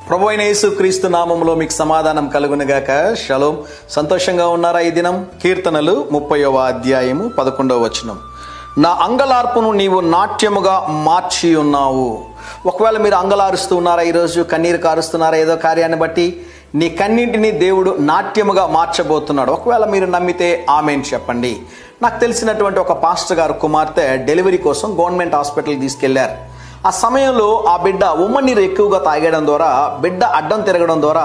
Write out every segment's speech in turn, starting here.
ప్రభు అయిన యేసుక్రీస్తు నామములో మీకు సమాధానం కలుగునుగాక. షలోం. సంతోషంగా ఉన్నారా? ఈ దినం కీర్తనలు 30వ అధ్యాయము 11వ వచనం. నా అంగలార్పును నీవు నాట్యముగా మార్చి ఉన్నావు. ఒకవేళ మీరు అంగలారుస్తూ ఉన్నారా, ఈరోజు కన్నీరు కారుస్తున్నారా, ఏదో కార్యాన్ని బట్టి నీ కన్నింటినీ దేవుడు నాట్యముగా మార్చబోతున్నాడు. ఒకవేళ మీరు నమ్మితే ఆమేన్ చెప్పండి. నాకు తెలిసినటువంటి ఒక పాస్టర్ గారు కుమార్తె డెలివరీ కోసం గవర్నమెంట్ హాస్పిటల్కి తీసుకెళ్లారు. ఆ సమయంలో ఆ బిడ్డ ఉమ్మనీరు ఎక్కువగా తాగడం ద్వారా, బిడ్డ అడ్డం తిరగడం ద్వారా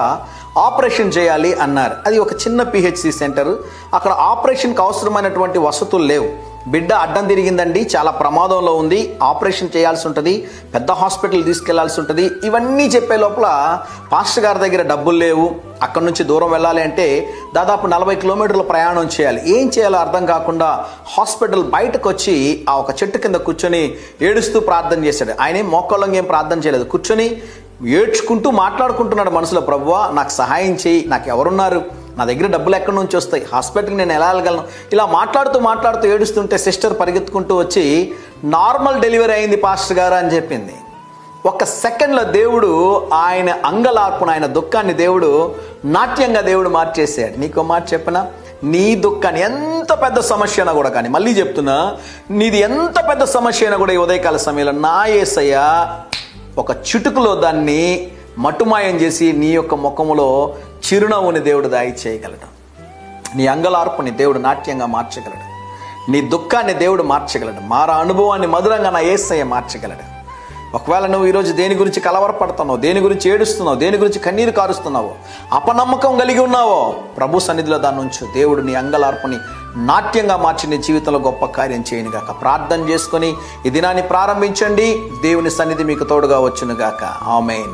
ఆపరేషన్ చేయాలి అన్నారు. అది ఒక చిన్న పిహెచ్సి సెంటర్. అక్కడ ఆపరేషన్కి అవసరమైనటువంటి వసతులు లేవు. బిడ్డ అడ్డం తిరిగిందండి, చాలా ప్రమాదంలో ఉంది, ఆపరేషన్ చేయాల్సి ఉంటుంది, పెద్ద హాస్పిటల్ తీసుకెళ్లాల్సి ఉంటుంది. ఇవన్నీ చెప్పే లోపల పాస్టర్ గారి దగ్గర డబ్బులు లేవు. అక్కడి నుంచి దూరం వెళ్ళాలి అంటే దాదాపు 40 కిలోమీటర్ల ప్రయాణం చేయాలి. ఏం చేయాలో అర్థం కాకుండా హాస్పిటల్ బయటకు వచ్చి ఆ ఒక చెట్టు కింద కూర్చొని ఏడుస్తూ ప్రార్థన చేశాడు. ఆయన ఏం మోకాళ్ళంగా ఏం ప్రార్థన చేయలేదు, కూర్చొని ఏడ్చుకుంటూ మాట్లాడుకుంటున్నాడు మనసులో, ప్రభువా నాకు సహాయం చేయి, నాకు ఎవరున్నారు, నా దగ్గర డబ్బులు ఎక్కడి నుంచి వస్తాయి, హాస్పిటల్కి నేను ఎలా వెళ్ళగలను. ఇలా మాట్లాడుతూ ఏడుస్తుంటే సిస్టర్ పరిగెత్తుకుంటూ వచ్చి నార్మల్ డెలివరీ అయింది పాస్టర్ గారు అని చెప్పింది. ఒక సెకండ్లో దేవుడు ఆయన అంగలార్పును, ఆయన దుఃఖాన్ని దేవుడు నాట్యంగా దేవుడు మార్చేసాడు. నీకో మాట చెప్పనా, నీ దుఃఖాన్ని ఎంత పెద్ద సమస్య అయినా కూడా, కానీ మళ్ళీ చెప్తున్నా, నీది ఎంత పెద్ద సమస్య అయినా కూడా ఈ ఉదయకాల సమయంలో నా యేసయ్య ఒక చిటుకులో దాన్ని మటుమాయం చేసి నీ యొక్క ముఖములో చిరునవ్వుని దేవుడు దాయి చేయగలడు. నీ అంగలార్పుని దేవుడు నాట్యంగా మార్చగలడు. నీ దుఃఖాన్ని దేవుడు మార్చగలడు. మారా అనుభవాన్ని మధురంగా నా యేసయ్య మార్చగలడు. ఒకవేళ నువ్వు ఈరోజు దేని గురించి కలవరపడుతున్నావు, దేని గురించి ఏడుస్తున్నావు, దేని గురించి కన్నీరు కారుస్తున్నావో, అపనమ్మకం కలిగి ఉన్నావో, ప్రభు సన్నిధిలో దాని ఉంచు. దేవుడు నీ అంగలార్పుని నాట్యంగా మార్చి నీ జీవితంలో గొప్ప కార్యం చేయనుగాక. ప్రార్థన చేసుకొని ఈ దినాన్ని ప్రారంభించండి. దేవుని సన్నిధి మీకు తోడుగా వచ్చునుగాక. ఆమేన్.